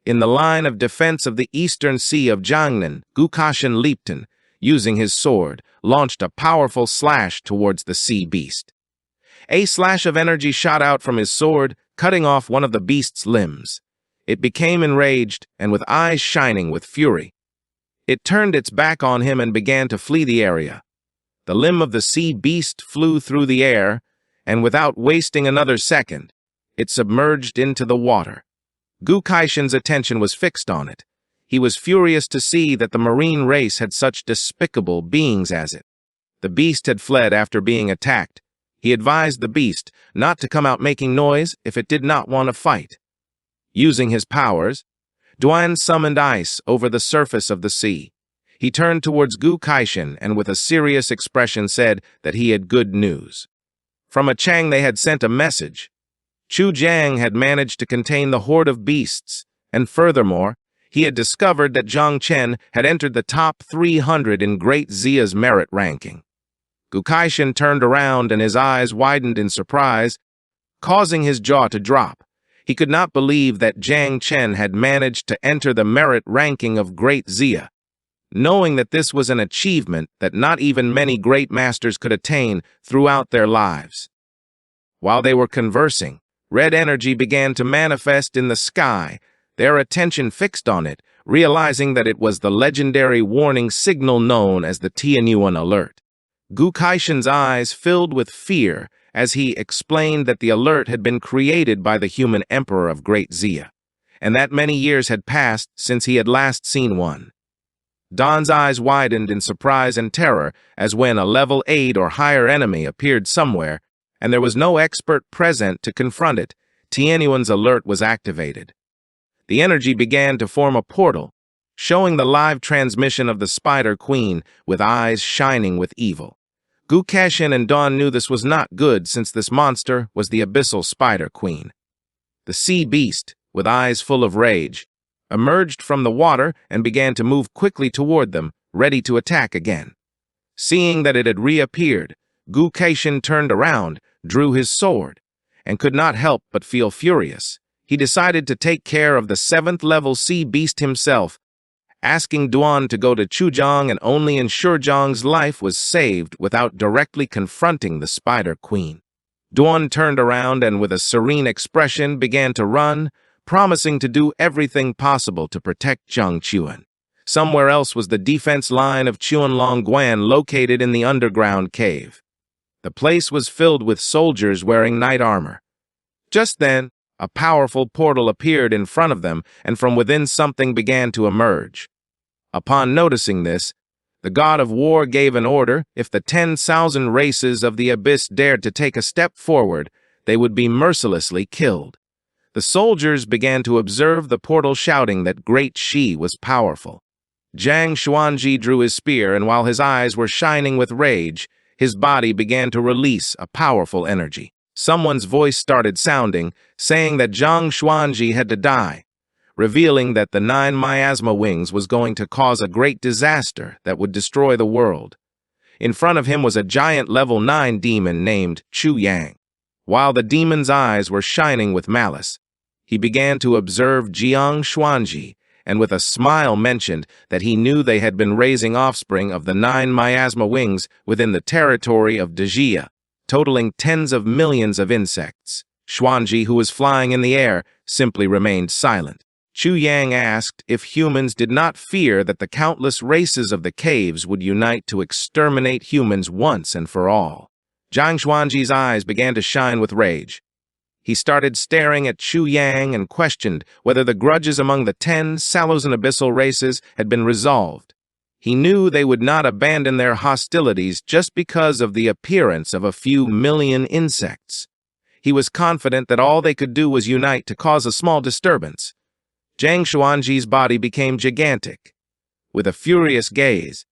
In the line of defense of the eastern sea of Jiangnan, Gukashin Lipton, using his sword, launched a powerful slash towards the sea beast. A slash of energy shot out from his sword, cutting off one of the beast's limbs. It became enraged and with eyes shining with fury. It turned its back on him and began to flee the area. The limb of the sea beast flew through the air, and without wasting another second, it submerged into the water. Gukaishin's attention was fixed on it. He was furious to see that the marine race had such despicable beings as it. The beast had fled after being attacked. He advised the beast not to come out making noise if it did not want to fight. Using his powers, Duan summoned ice over the surface of the sea. He turned towards Gukaishin and with a serious expression said that he had good news. From a Chang they had sent a message. Chu Jiang had managed to contain the horde of beasts, and furthermore, he had discovered that Zhang Chen had entered the top 300 in Great Zia's merit ranking. Gukaishin turned around and his eyes widened in surprise, causing his jaw to drop. He could not believe that Zhang Chen had managed to enter the merit ranking of Great Zia. Knowing that this was an achievement that not even many great masters could attain throughout their lives. While they were conversing, red energy began to manifest in the sky, their attention fixed on it, realizing that it was the legendary warning signal known as the Tianyuan alert. Gukaishin's eyes filled with fear as he explained that the alert had been created by the human emperor of Great Zia, and that many years had passed since he had last seen one. Don's eyes widened in surprise and terror as when a level 8 or higher enemy appeared somewhere, and there was no expert present to confront it, Tianyuan's alert was activated. The energy began to form a portal, showing the live transmission of the Spider Queen with eyes shining with evil. Gukashin and Don knew this was not good since this monster was the Abyssal Spider Queen. The sea beast, with eyes full of rage, emerged from the water and began to move quickly toward them, ready to attack again. Seeing that it had reappeared, Gukashin turned around, drew his sword, and could not help but feel furious. He decided to take care of the 7th level sea beast himself, asking Duan to go to Chuzhang and only ensure Zhang's life was saved without directly confronting the Spider Queen. Duan turned around and with a serene expression began to run, promising to do everything possible to protect Zhang Chuan. Somewhere else was the defense line of Chuanlongguan located in the underground cave. The place was filled with soldiers wearing knight armor. Just then, a powerful portal appeared in front of them, and from within something began to emerge. Upon noticing this, the god of war gave an order: if the 10,000 races of the abyss dared to take a step forward, they would be mercilessly killed. The soldiers began to observe the portal, shouting that Great Shi was powerful. Zhang Xuanji drew his spear, and while his eyes were shining with rage, his body began to release a powerful energy. Someone's voice started sounding, saying that Zhang Xuanji had to die, revealing that the 9 miasma wings was going to cause a great disaster that would destroy the world. In front of him was a giant level 9 demon named Chu Yang. While the demon's eyes were shining with malice, he began to observe Jiang Xuanji, and with a smile mentioned that he knew they had been raising offspring of the 9 miasma wings within the territory of Dejia, totaling tens of millions of insects. Xuanji, who was flying in the air, simply remained silent. Chu Yang asked if humans did not fear that the countless races of the caves would unite to exterminate humans once and for all. Zhang Xuanji's eyes began to shine with rage. He started staring at Chu Yang and questioned whether the grudges among the 10 Sallows and Abyssal races had been resolved. He knew they would not abandon their hostilities just because of the appearance of a few million insects. He was confident that all they could do was unite to cause a small disturbance. Zhang Xuanji's body became gigantic. With a furious gaze,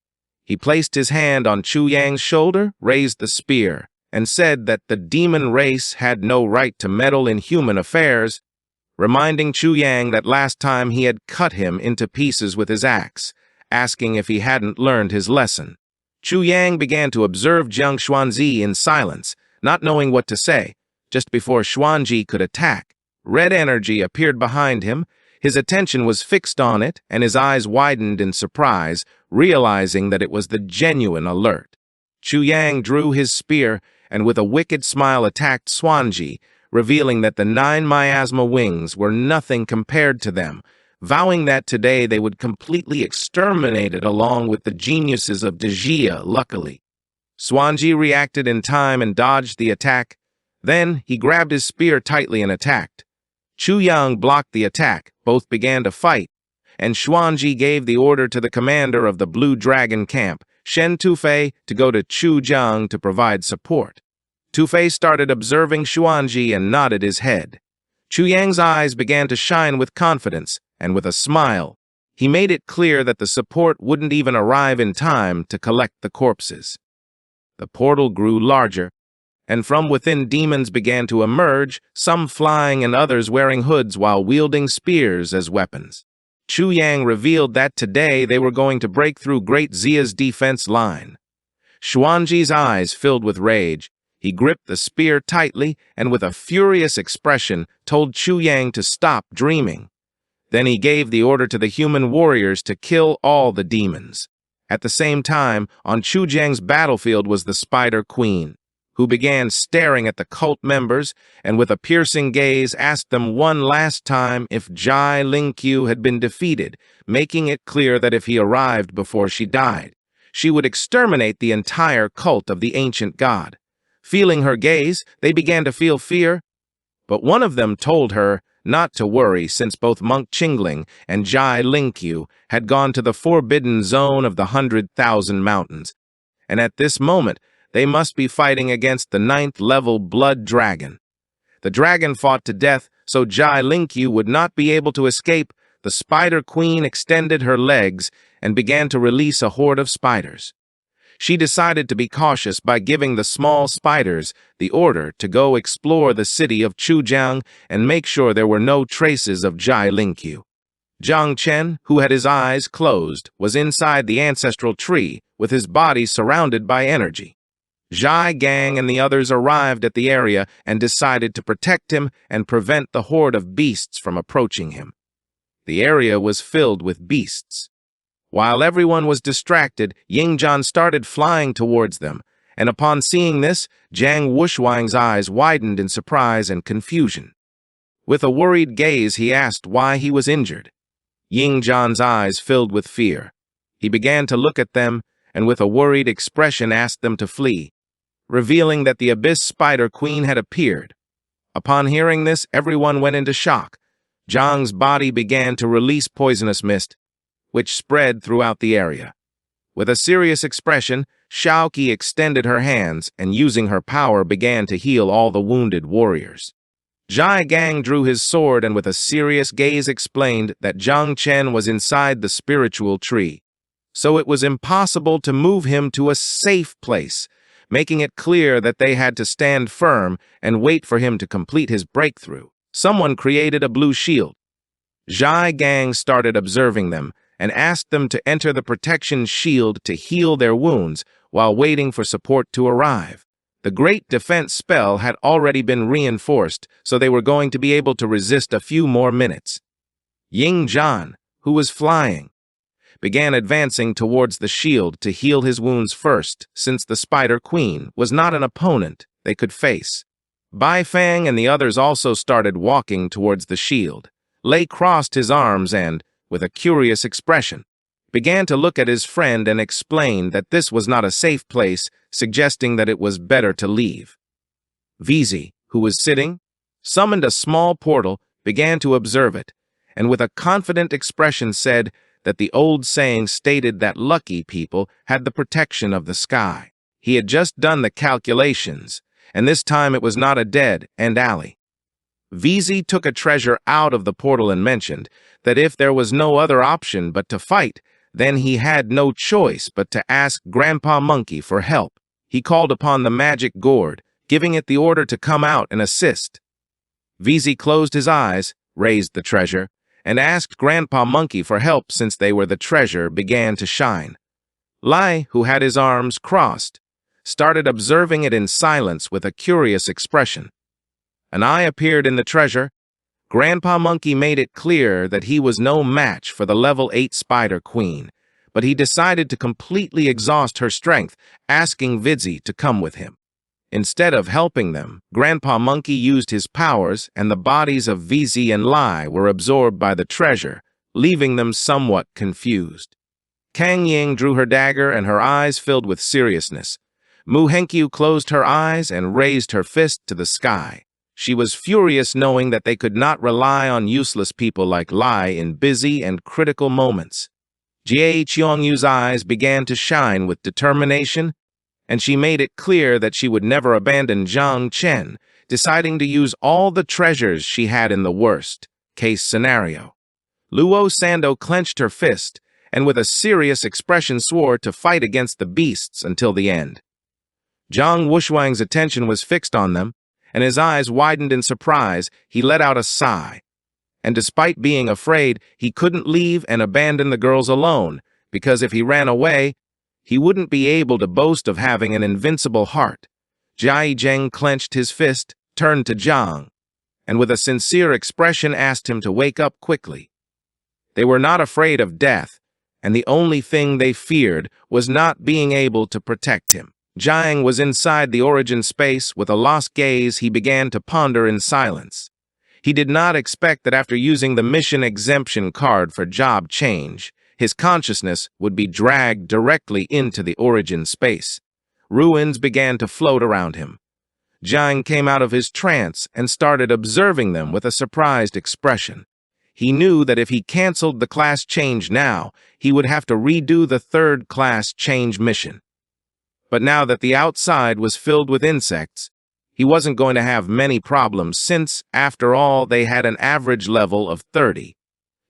he placed his hand on Chu Yang's shoulder, raised the spear, and said that the demon race had no right to meddle in human affairs, reminding Chu Yang that last time he had cut him into pieces with his axe, asking if he hadn't learned his lesson. Chu Yang began to observe Zhang Xuanji in silence, not knowing what to say. Just before Xuanji could attack, red energy appeared behind him. His attention was fixed on it, and his eyes widened in surprise, realizing that it was the genuine alert. Chu Yang drew his spear, and with a wicked smile attacked Swanji, revealing that the 9 miasma wings were nothing compared to them, vowing that today they would completely exterminate it along with the geniuses of Dejia, luckily. Swanji reacted in time and dodged the attack. Then he grabbed his spear tightly and attacked. Chu Yang blocked the attack, both began to fight, and Xuanji gave the order to the commander of the Blue Dragon camp, Shen Tufei, to go to Chu Jiang to provide support. Tufei started observing Xuanji and nodded his head. Chu Yang's eyes began to shine with confidence, and with a smile, he made it clear that the support wouldn't even arrive in time to collect the corpses. The portal grew larger, and from within demons began to emerge, some flying and others wearing hoods while wielding spears as weapons. Chu Yang revealed that today they were going to break through Great Zia's defense line. Xuanji's eyes filled with rage. He gripped the spear tightly and with a furious expression told Chu Yang to stop dreaming. Then he gave the order to the human warriors to kill all the demons. At the same time, on Chu Jiang's battlefield was the Spider Queen, who began staring at the cult members and with a piercing gaze asked them one last time if Jai Lingqiu had been defeated, making it clear that if he arrived before she died, she would exterminate the entire cult of the ancient god. Feeling her gaze, they began to feel fear, but one of them told her not to worry since both Monk Qingling and Jai Lingqiu had gone to the forbidden zone of the 100,000 mountains, and at this moment, they must be fighting against the 9th-level blood dragon. The dragon fought to death, so Jai Lingqiu would not be able to escape. The Spider Queen extended her legs and began to release a horde of spiders. She decided to be cautious by giving the small spiders the order to go explore the city of Chujiang and make sure there were no traces of Jai Lingqiu. Jiang Chen, who had his eyes closed, was inside the ancestral tree with his body surrounded by energy. Zhai Gang and the others arrived at the area and decided to protect him and prevent the horde of beasts from approaching him. The area was filled with beasts. While everyone was distracted, Yingzhan started flying towards them, and upon seeing this, Jiang Wushwang's eyes widened in surprise and confusion. With a worried gaze, he asked why he was injured. Yingzhan's eyes filled with fear. He began to look at them, and with a worried expression asked them to flee, revealing that the Abyss Spider Queen had appeared. Upon hearing this, everyone went into shock. Zhang's body began to release poisonous mist, which spread throughout the area. With a serious expression, Shaoqi extended her hands and using her power began to heal all the wounded warriors. Zhai Gang drew his sword and with a serious gaze explained that Jiang Chen was inside the spiritual tree, so it was impossible to move him to a safe place, making it clear that they had to stand firm and wait for him to complete his breakthrough. Someone created a blue shield. Zhai Gang started observing them and asked them to enter the protection shield to heal their wounds while waiting for support to arrive. The great defense spell had already been reinforced, so they were going to be able to resist a few more minutes. Yingzhan, who was flying, began advancing towards the shield to heal his wounds first, since the Spider Queen was not an opponent they could face. Bai Fang and the others also started walking towards the shield. Lei crossed his arms and, with a curious expression, began to look at his friend and explained that this was not a safe place, suggesting that it was better to leave. Vizi, who was sitting, summoned a small portal, began to observe it, and with a confident expression said that the old saying stated that lucky people had the protection of the sky. He had just done the calculations, and this time it was not a dead-end alley. Vizi took a treasure out of the portal and mentioned that if there was no other option but to fight, then he had no choice but to ask Grandpa Monkey for help. He called upon the magic gourd, giving it the order to come out and assist. Vizi closed his eyes, raised the treasure, and asked Grandpa Monkey for help since they were the treasure began to shine. Lai, who had his arms crossed, started observing it in silence with a curious expression. An eye appeared in the treasure. Grandpa Monkey made it clear that he was no match for the level 8 Spider Queen, but he decided to completely exhaust her strength, asking Vidzi to come with him. Instead of helping them, Grandpa Monkey used his powers, and the bodies of Vidzi and Lai were absorbed by the treasure, leaving them somewhat confused. Kang Ying drew her dagger, and her eyes filled with seriousness. Mu Henkyu closed her eyes and raised her fist to the sky. She was furious knowing that they could not rely on useless people like Lai in busy and critical moments. Jie Qiangyu's eyes began to shine with determination, and she made it clear that she would never abandon Zhang Chen, deciding to use all the treasures she had in the worst-case scenario. Luo Sando clenched her fist, and with a serious expression swore to fight against the beasts until the end. Zhang Wushuang's attention was fixed on them, and his eyes widened in surprise. He let out a sigh. And despite being afraid, he couldn't leave and abandon the girls alone, because if he ran away, he wouldn't be able to boast of having an invincible heart. Jai Zheng clenched his fist, turned to Zhang, and with a sincere expression asked him to wake up quickly. They were not afraid of death, and the only thing they feared was not being able to protect him. Zhang was inside the origin space. With a lost gaze, he began to ponder in silence. He did not expect that after using the mission exemption card for job change, his consciousness would be dragged directly into the origin space. Ruins began to float around him. Zhang came out of his trance and started observing them with a surprised expression. He knew that if he canceled the class change now, he would have to redo the third class change mission. But now that the outside was filled with insects, he wasn't going to have many problems since, after all, they had an average level of 30.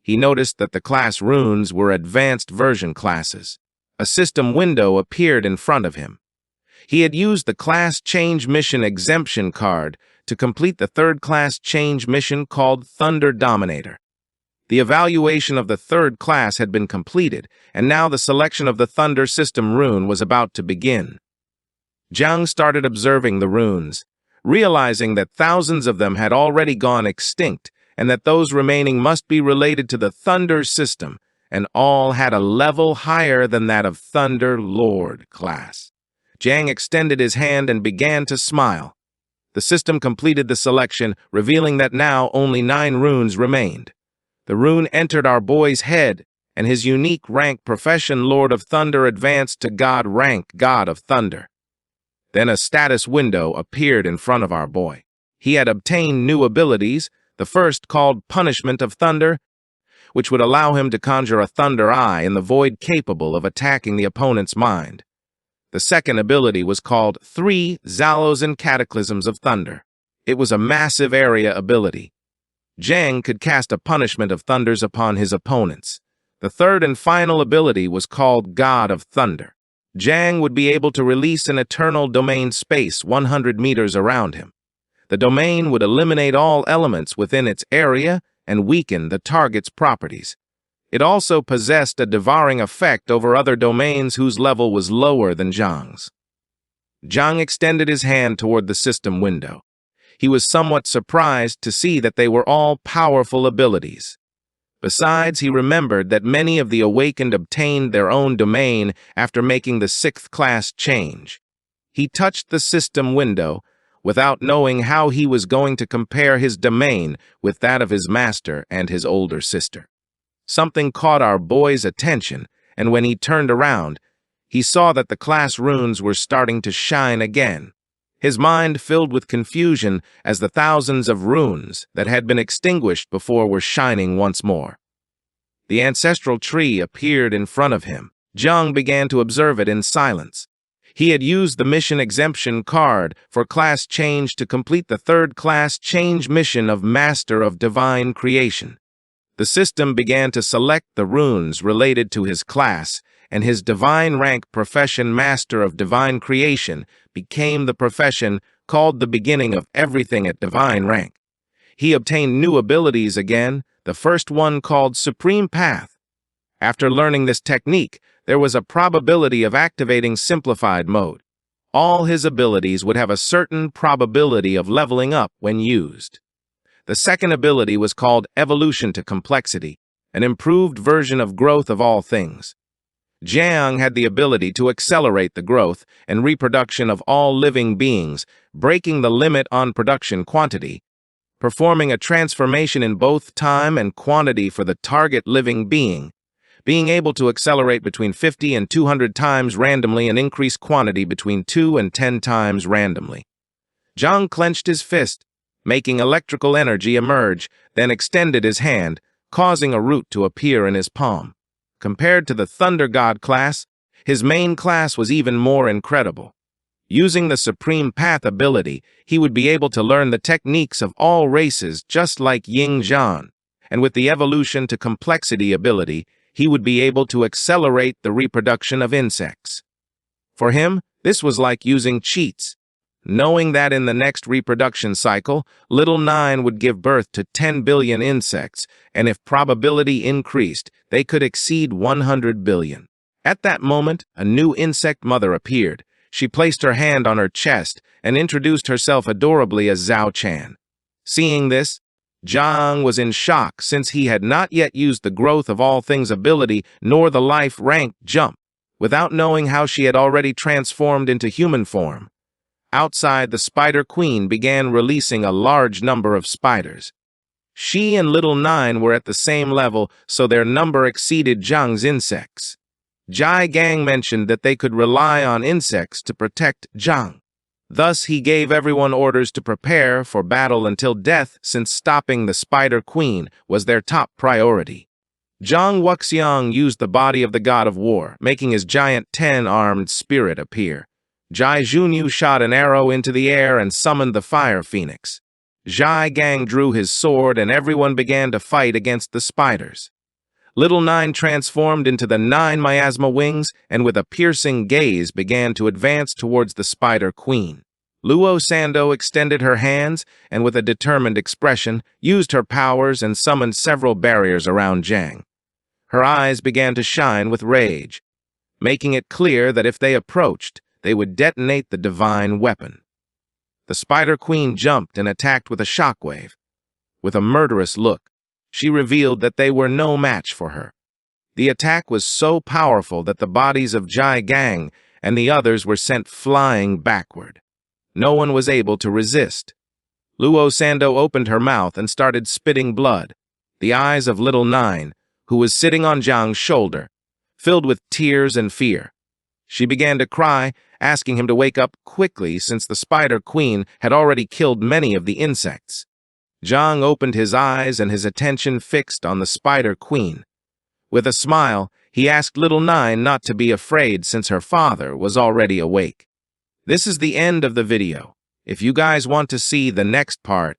He noticed that the class runes were advanced version classes. A system window appeared in front of him. He had used the class change mission exemption card to complete the third class change mission called Thunder Dominator. The evaluation of the third class had been completed, and now the selection of the Thunder System rune was about to begin. Zhang started observing the runes, realizing that thousands of them had already gone extinct, and that those remaining must be related to the Thunder System, and all had a level higher than that of Thunder Lord class. Zhang extended his hand and began to smile. The system completed the selection, revealing that now only 9 runes remained. The rune entered our boy's head, and his unique rank profession Lord of Thunder advanced to God rank God of Thunder. Then a status window appeared in front of our boy. He had obtained new abilities, the first called Punishment of Thunder, which would allow him to conjure a thunder eye in the void capable of attacking the opponent's mind. The second ability was called 3 Zalos and Cataclysms of Thunder. It was a massive area ability. Zhang could cast a punishment of thunders upon his opponents. The third and final ability was called God of Thunder. Zhang would be able to release an eternal domain space 100 meters around him. The domain would eliminate all elements within its area and weaken the target's properties. It also possessed a devouring effect over other domains whose level was lower than Zhang's. Zhang extended his hand toward the system window. He was somewhat surprised to see that they were all powerful abilities. Besides, he remembered that many of the awakened obtained their own domain after making the 6th class change. He touched the system window without knowing how he was going to compare his domain with that of his master and his older sister. Something caught our boy's attention, and when he turned around, he saw that the class runes were starting to shine again. His mind filled with confusion as the thousands of runes that had been extinguished before were shining once more. The ancestral tree appeared in front of him. Zhang began to observe it in silence. He had used the mission exemption card for class change to complete the third class change mission of Master of Divine Creation. The system began to select the runes related to his class, and his divine rank profession Master of Divine Creation became the profession called the beginning of everything at divine rank. He obtained new abilities again, the first one called Supreme Path. After learning this technique, there was a probability of activating simplified mode. All his abilities would have a certain probability of leveling up when used. The second ability was called Evolution to Complexity, an improved version of Growth of All Things. Jiang had the ability to accelerate the growth and reproduction of all living beings, breaking the limit on production quantity, performing a transformation in both time and quantity for the target living being, being able to accelerate between 50 and 200 times randomly and increase quantity between 2 and 10 times randomly. Jiang clenched his fist, making electrical energy emerge, then extended his hand, causing a root to appear in his palm. Compared to the Thunder God class, his main class was even more incredible. Using the Supreme Path ability, he would be able to learn the techniques of all races just like Ying Zhan, and with the Evolution to Complexity ability, he would be able to accelerate the reproduction of insects. For him, this was like using cheats, knowing that in the next reproduction cycle, Little Nine would give birth to 10 billion insects, and if probability increased, they could exceed 100 billion. At that moment, a new insect mother appeared. She placed her hand on her chest and introduced herself adorably as Zhao Chan. Seeing this, Jiang was in shock since he had not yet used the Growth of All Things ability nor the life rank jump, without knowing how she had already transformed into human form. Outside, the Spider Queen began releasing a large number of spiders. She and Little Nine were at the same level, so their number exceeded Jiang's insects. Jai Gang mentioned that they could rely on insects to protect Jiang. Thus, he gave everyone orders to prepare for battle until death, since stopping the Spider Queen was their top priority. Zhang Wuxiang used the body of the god of war, making his giant 10-armed spirit appear. Jai Junyu shot an arrow into the air and summoned the Fire Phoenix. Jai Gang drew his sword and everyone began to fight against the spiders. Little Nine transformed into the 9 miasma wings and with a piercing gaze began to advance towards the Spider Queen. Luo Sando extended her hands and with a determined expression used her powers and summoned several barriers around Jiang. Her eyes began to shine with rage, making it clear that if they approached, they would detonate the divine weapon. The Spider Queen jumped and attacked with a shockwave. With a murderous look, she revealed that they were no match for her. The attack was so powerful that the bodies of Jai Gang and the others were sent flying backward. No one was able to resist. Luo Sando opened her mouth and started spitting blood. The eyes of Little Nine, who was sitting on Jiang's shoulder, filled with tears and fear. She began to cry, asking him to wake up quickly since the Spider Queen had already killed many of the insects. Jiang opened his eyes and his attention fixed on the Spider Queen. With a smile, he asked Little Nine not to be afraid since her father was already awake. This is the end of the video. If you guys want to see the next part,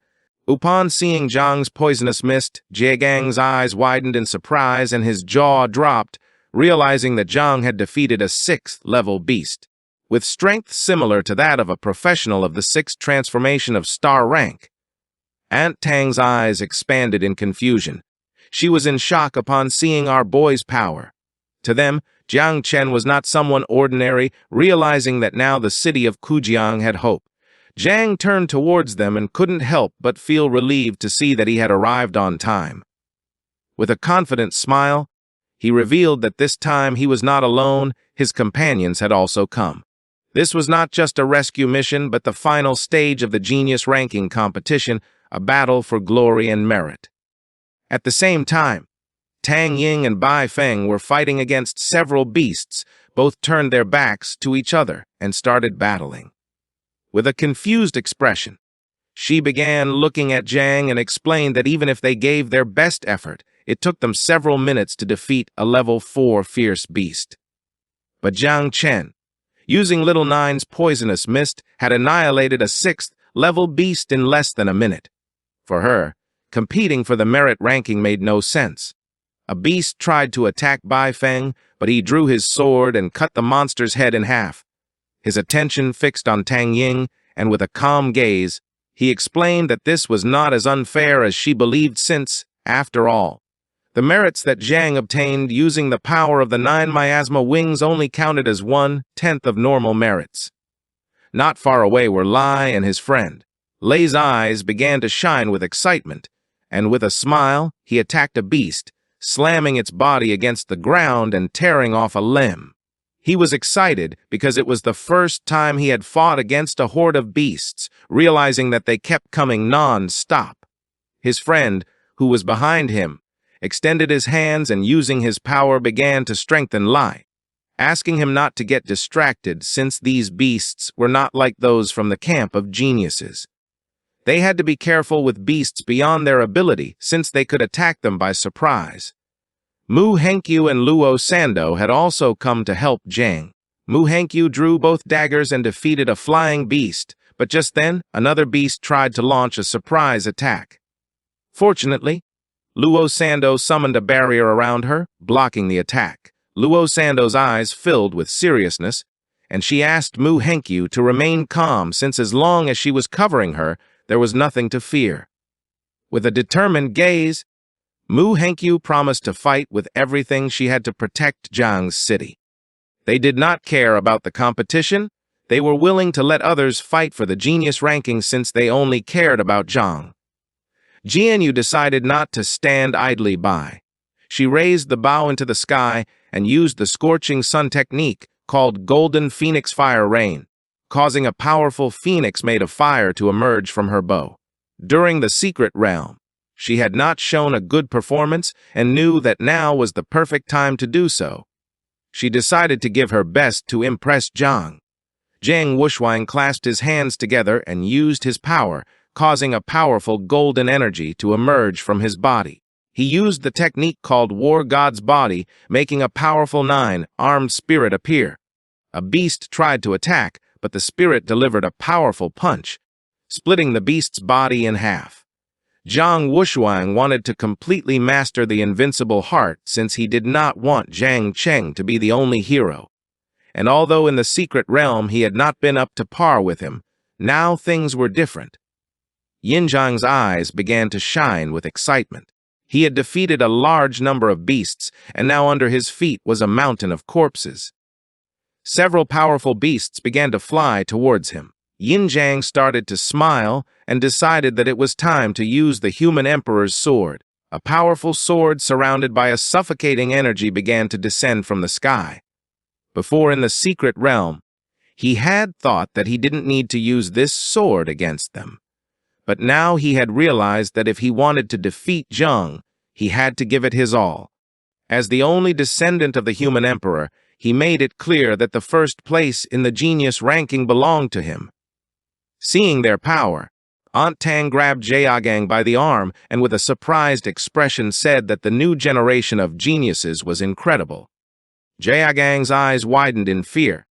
upon seeing Jiang's poisonous mist, Jie Gang's eyes widened in surprise and his jaw dropped, realizing that Jiang had defeated a 6th-level beast. With strength similar to that of a professional of the 6th transformation of star rank. Aunt Tang's eyes expanded in confusion. She was in shock upon seeing our boy's power. To them, Jiang Chen was not someone ordinary, realizing that now the city of Kujiang had hope. Jiang turned towards them and couldn't help but feel relieved to see that he had arrived on time. With a confident smile, he revealed that this time he was not alone, his companions had also come. This was not just a rescue mission, but the final stage of the genius ranking competition, a battle for glory and merit. At the same time, Tang Ying and Bai Feng were fighting against several beasts, both turned their backs to each other and started battling. With a confused expression, she began looking at Jiang and explained that even if they gave their best effort, it took them several minutes to defeat a level 4 fierce beast. But Jiang Chen, using Little Nine's poisonous mist, had annihilated a 6th-level beast in less than a minute. For her, competing for the merit ranking made no sense. A beast tried to attack Bai Feng, but he drew his sword and cut the monster's head in half. His attention fixed on Tang Ying, and with a calm gaze, he explained that this was not as unfair as she believed since, after all, the merits that Jiang obtained using the power of the 9 miasma wings only counted as 1/10 of normal merits. Not far away were Lai and his friend. Lei's eyes began to shine with excitement, and with a smile, he attacked a beast, slamming its body against the ground and tearing off a limb. He was excited because it was the first time he had fought against a horde of beasts, realizing that they kept coming non-stop. His friend, who was behind him, extended his hands and using his power began to strengthen Lai, asking him not to get distracted since these beasts were not like those from the camp of geniuses. They had to be careful with beasts beyond their ability since they could attack them by surprise. Mu Henkyu and Luo Sando had also come to help Jang. Mu Henkyu drew both daggers and defeated a flying beast, but just then, another beast tried to launch a surprise attack. Fortunately, Luo Sando summoned a barrier around her, blocking the attack. Luo Sando's eyes filled with seriousness, and she asked Mu Henkyu to remain calm since as long as she was covering her, there was nothing to fear. With a determined gaze, Mu Henkyu promised to fight with everything she had to protect Zhang's city. They did not care about the competition. They were willing to let others fight for the genius ranking since they only cared about Zhang. Jianyu decided not to stand idly by. She raised the bow into the sky and used the scorching sun technique called Golden Phoenix Fire Rain, causing a powerful phoenix made of fire to emerge from her bow. During the secret realm, she had not shown a good performance and knew that now was the perfect time to do so. She decided to give her best to impress Zhang. Zhang Wuxuang clasped his hands together and used his power, causing a powerful golden energy to emerge from his body. He used the technique called War God's Body, making a powerful 9-armed spirit appear. A beast tried to attack, but the spirit delivered a powerful punch, splitting the beast's body in half. Zhang Wuxuang wanted to completely master the invincible heart since he did not want Zhang Cheng to be the only hero. And although in the secret realm he had not been up to par with him, now things were different. Yin Zhang's eyes began to shine with excitement. He had defeated a large number of beasts, and now under his feet was a mountain of corpses. Several powerful beasts began to fly towards him. Yin Zhang started to smile and decided that it was time to use the human emperor's sword. A powerful sword surrounded by a suffocating energy began to descend from the sky. Before in the secret realm, he had thought that he didn't need to use this sword against them. But now he had realized that if he wanted to defeat Zhang, he had to give it his all. As the only descendant of the human emperor, he made it clear that the first place in the genius ranking belonged to him. Seeing their power, Aunt Tang grabbed Jiagang by the arm and with a surprised expression said that the new generation of geniuses was incredible. Jiagang's eyes widened in fear.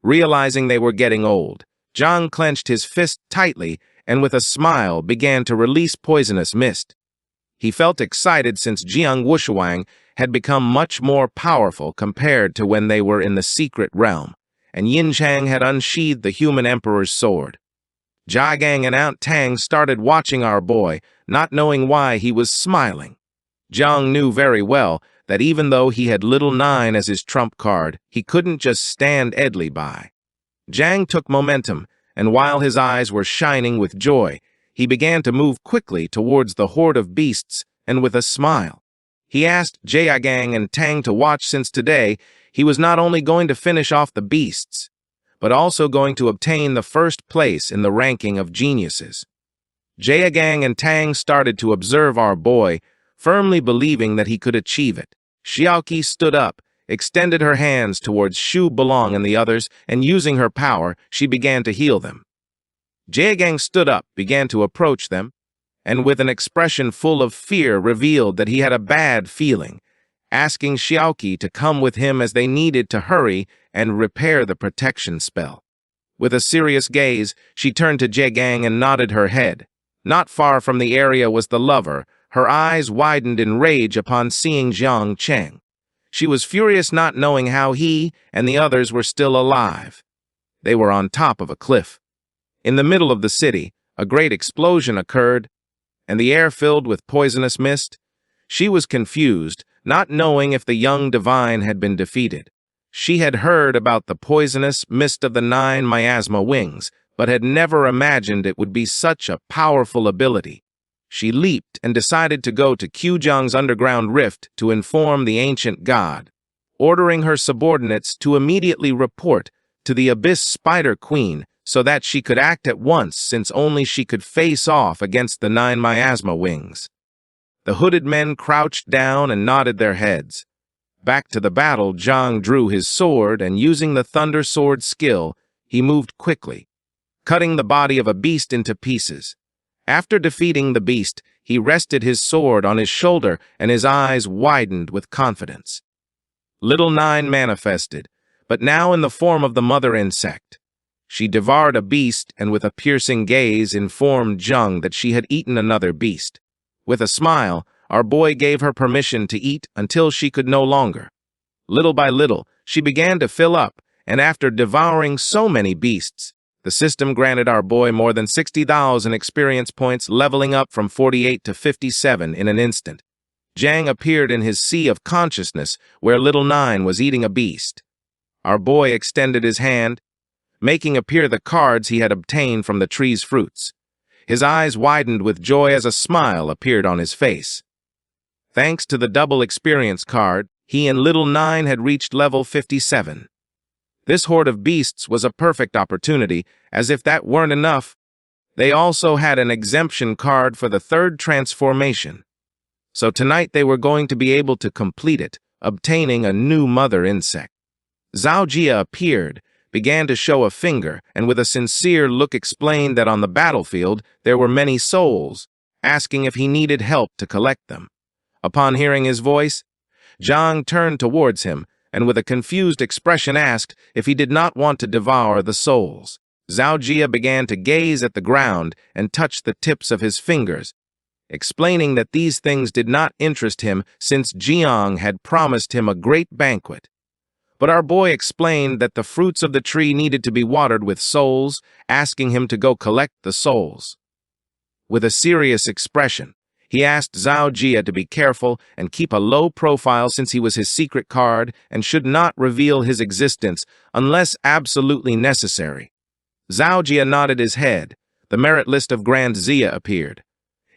Realizing they were getting old, Zhang clenched his fist tightly and with a smile began to release poisonous mist. He felt excited since Jiang Wuxuang had become much more powerful compared to when they were in the secret realm, and Yin Chang had unsheathed the human emperor's sword. Jiagang and Aunt Tang started watching our boy, not knowing why he was smiling. Zhang knew very well that even though he had little 9 as his trump card, he couldn't just stand idly by. Zhang took momentum, and while his eyes were shining with joy, he began to move quickly towards the horde of beasts, and with a smile. He asked Jiagang and Tang to watch since today he was not only going to finish off the beasts, but also going to obtain the first place in the ranking of geniuses. Jiagang and Tang started to observe our boy, firmly believing that he could achieve it. Xiaoqi stood up, extended her hands towards Shu Belong and the others, and using her power, she began to heal them. Jiagang stood up, began to approach them, and with an expression full of fear revealed that he had a bad feeling, asking Xiaoqi to come with him as they needed to hurry and repair the protection spell. With a serious gaze, she turned to Jiagang and nodded her head. Not far from the area was the lover. Her eyes widened in rage upon seeing Zhang Cheng. She was furious not knowing how he and the others were still alive. They were on top of a cliff. In the middle of the city, a great explosion occurred, and the air filled with poisonous mist. She was confused, not knowing if the young divine had been defeated. She had heard about the poisonous mist of the 9 miasma wings, but had never imagined it would be such a powerful ability. She leaped and decided to go to Kyujong's underground rift to inform the ancient god, ordering her subordinates to immediately report to the Abyss Spider Queen so that she could act at once, since only she could face off against the 9 miasma wings. The hooded men crouched down and nodded their heads. Back to the battle, Zhang drew his sword, and using the Thunder Sword skill, he moved quickly, cutting the body of a beast into pieces. After defeating the beast, he rested his sword on his shoulder, and his eyes widened with confidence. Little Nine manifested, but now in the form of the mother insect. She devoured a beast and with a piercing gaze informed Zhang that she had eaten another beast. With a smile, our boy gave her permission to eat until she could no longer. Little by little, she began to fill up, and after devouring so many beasts, the system granted our boy more than 60,000 experience points, leveling up from 48 to 57 in an instant. Zhang appeared in his sea of consciousness where Little Nine was eating a beast. Our boy extended his hand, making appear the cards he had obtained from the tree's fruits. His eyes widened with joy as a smile appeared on his face. Thanks to the double experience card, he and Little Nine had reached level 57. This horde of beasts was a perfect opportunity, as if that weren't enough, they also had an exemption card for the third transformation. So tonight they were going to be able to complete it, obtaining a new mother insect. Zhao Jia appeared, began to show a finger, and with a sincere look explained that on the battlefield there were many souls, asking if he needed help to collect them. Upon hearing his voice, Zhang turned towards him, and with a confused expression asked if he did not want to devour the souls. Zhao Jia began to gaze at the ground and touch the tips of his fingers, explaining that these things did not interest him since Jiang had promised him a great banquet. But our boy explained that the fruits of the tree needed to be watered with souls, asking him to go collect the souls. With a serious expression, he asked Zhao Jia to be careful and keep a low profile since he was his secret card and should not reveal his existence unless absolutely necessary. Zhao Jia nodded his head. The merit list of Grand Xia appeared.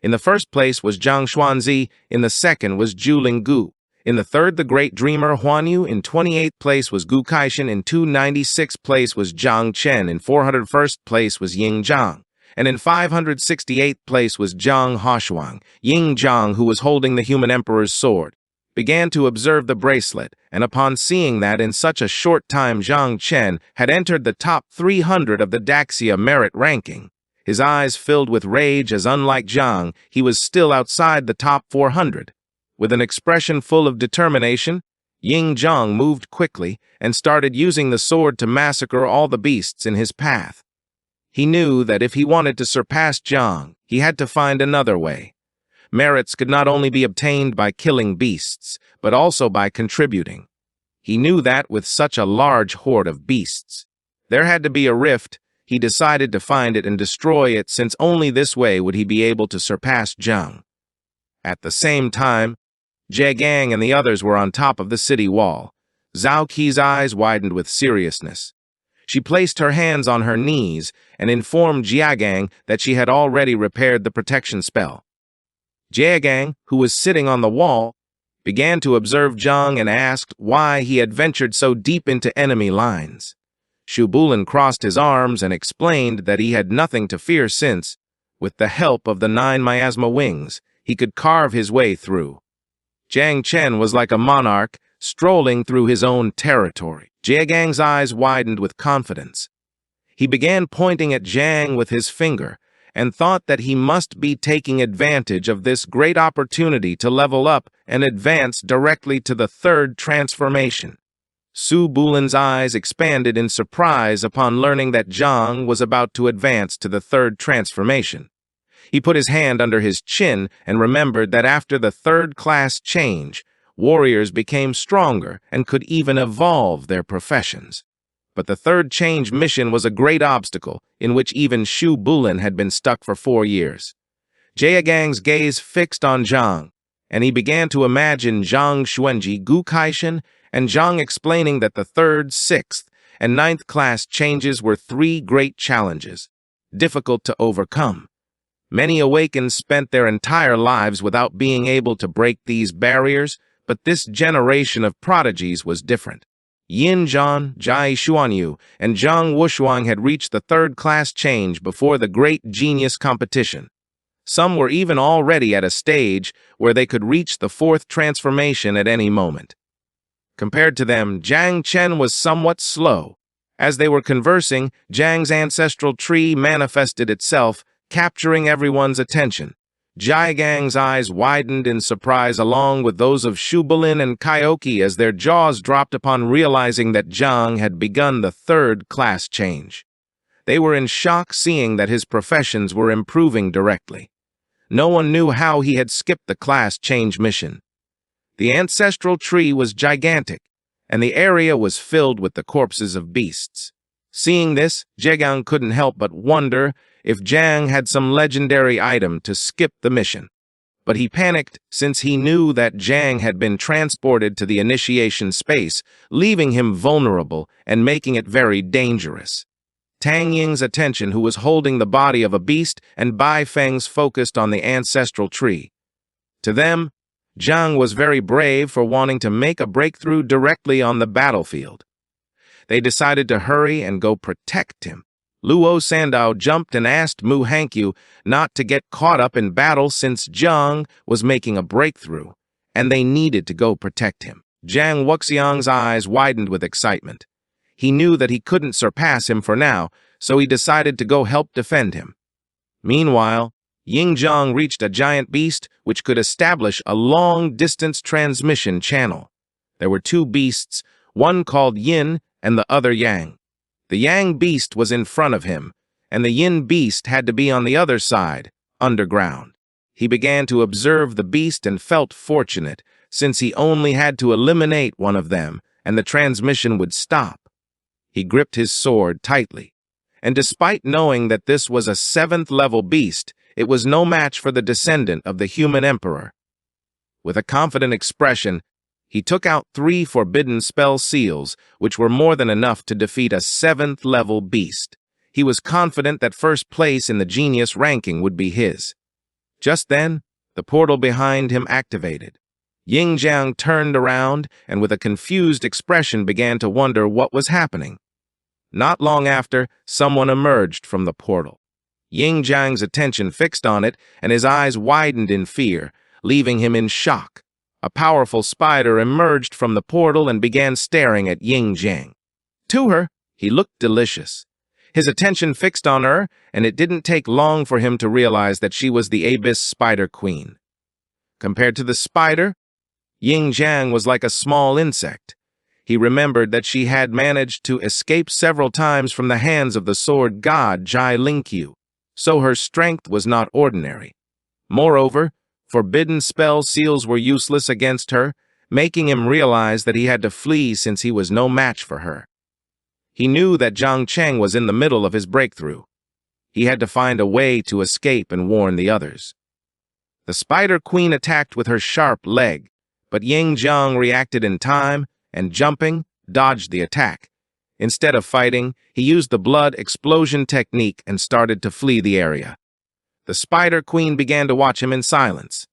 In the first place was Zhang Xuanzi, in the second was Zhu Linggu. In the third, the great dreamer Huan Yu. In 28th place was Gu Kaishan. In 296th place was Zhang Chen. In 401st place was Ying Zhang. And in 568th place was Zhang Hoshuang. Ying Zhang, who was holding the human emperor's sword, began to observe the bracelet, and upon seeing that in such a short time Zhang Chen had entered the top 300 of the Daxia merit ranking, his eyes filled with rage as, unlike Zhang, he was still outside the top 400. With an expression full of determination, Ying Zhang moved quickly and started using the sword to massacre all the beasts in his path. He knew that if he wanted to surpass Zhang, he had to find another way. Merits could not only be obtained by killing beasts, but also by contributing. He knew that with such a large horde of beasts, there had to be a rift. He decided to find it and destroy it, since only this way would he be able to surpass Zhang. At the same time, Jie Gang and the others were on top of the city wall. Zhao Qi's eyes widened with seriousness. She placed her hands on her knees and informed Jie Gang that she had already repaired the protection spell. Jie Gang, who was sitting on the wall, began to observe Zhang and asked why he had ventured so deep into enemy lines. Shu Bulan crossed his arms and explained that he had nothing to fear since, with the help of the 9 miasma wings, he could carve his way through. Zhang Chen was like a monarch, strolling through his own territory. Jie Gang's eyes widened with confidence. He began pointing at Zhang with his finger, and thought that he must be taking advantage of this great opportunity to level up and advance directly to the third transformation. Su Bulan's eyes expanded in surprise upon learning that Zhang was about to advance to the third transformation. He put his hand under his chin and remembered that after the third class change, warriors became stronger and could even evolve their professions. But the third change mission was a great obstacle, in which even Shu Bulan had been stuck for 4 years. Jie Gang's gaze fixed on Zhang, and he began to imagine Zhang Xuanji, Gu Kaishan, and Zhang explaining that the third, sixth, and ninth class changes were three great challenges, difficult to overcome. Many Awakens spent their entire lives without being able to break these barriers, but this generation of prodigies was different. Yin Zhan, Jai Xuanyu, and Zhang Wushuang had reached the third-class change before the great genius competition. Some were even already at a stage where they could reach the fourth transformation at any moment. Compared to them, Jiang Chen was somewhat slow. As they were conversing, Jiang's ancestral tree manifested itself, capturing everyone's attention. Jai Gang's eyes widened in surprise along with those of Shubalin and Kaioki as their jaws dropped upon realizing that Jiang had begun the third-class change. They were in shock seeing that his professions were improving directly. No one knew how he had skipped the class change mission. The ancestral tree was gigantic, and the area was filled with the corpses of beasts. Seeing this, Zhegang couldn't help but wonder if Jiang had some legendary item to skip the mission. But he panicked since he knew that Jiang had been transported to the initiation space, leaving him vulnerable and making it very dangerous. Tang Ying's attention, who was holding the body of a beast, and Bai Feng's focused on the ancestral tree. To them, Jiang was very brave for wanting to make a breakthrough directly on the battlefield. They decided to hurry and go protect him. Luo Sandao jumped and asked Mu Hankyu not to get caught up in battle since Jiang was making a breakthrough, and they needed to go protect him. Jiang Wuxiang's eyes widened with excitement. He knew that he couldn't surpass him for now, so he decided to go help defend him. Meanwhile, Ying Zhang reached a giant beast which could establish a long-distance transmission channel. There were two beasts, one called Yin and the other Yang. The Yang beast was in front of him, and the Yin beast had to be on the other side, underground. He began to observe the beast and felt fortunate, since he only had to eliminate one of them, and the transmission would stop. He gripped his sword tightly, and despite knowing that this was a 7th-level beast, it was no match for the descendant of the human emperor. With a confident expression, he took out 3 forbidden spell seals, which were more than enough to defeat a 7th-level beast. He was confident that first place in the genius ranking would be his. Just then, the portal behind him activated. Ying Jiang turned around and with a confused expression began to wonder what was happening. Not long after, someone emerged from the portal. Ying Jiang's attention fixed on it, and his eyes widened in fear, leaving him in shock. A powerful spider emerged from the portal and began staring at Ying Jiang. To her, he looked delicious. His attention fixed on her, and it didn't take long for him to realize that she was the Abyss Spider Queen. Compared to the spider, Ying Jiang was like a small insect. He remembered that she had managed to escape several times from the hands of the sword god Jai Lingqiu, so her strength was not ordinary. Moreover, forbidden spell seals were useless against her, making him realize that he had to flee since he was no match for her. He knew that Zhang Cheng was in the middle of his breakthrough. He had to find a way to escape and warn the others. The Spider Queen attacked with her sharp leg, but Ying Jiang reacted in time and, jumping, dodged the attack. Instead of fighting, he used the blood explosion technique and started to flee the area. The Spider Queen began to watch him in silence.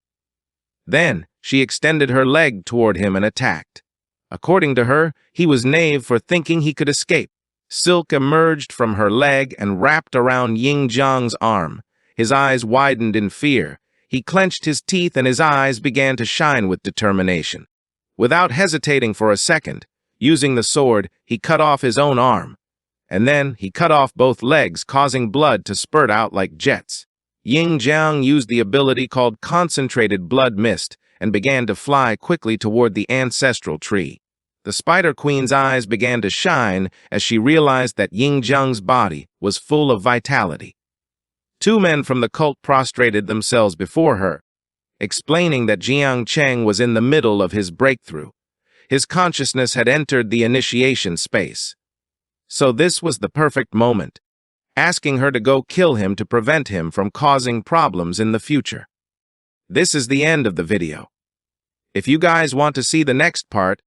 Then, she extended her leg toward him and attacked. According to her, he was naive for thinking he could escape. Silk emerged from her leg and wrapped around Ying Jiang's arm. His eyes widened in fear. He clenched his teeth and his eyes began to shine with determination. Without hesitating for a second, using the sword, he cut off his own arm. And then he cut off both legs, causing blood to spurt out like jets. Ying Jiang used the ability called Concentrated Blood Mist and began to fly quickly toward the ancestral tree. The Spider Queen's eyes began to shine as she realized that Ying Jiang's body was full of vitality. 2 men from the cult prostrated themselves before her, explaining that Jiang Cheng was in the middle of his breakthrough. His consciousness had entered the initiation space. So this was the perfect moment, asking her to go kill him to prevent him from causing problems in the future. This is the end of the video. If you guys want to see the next part,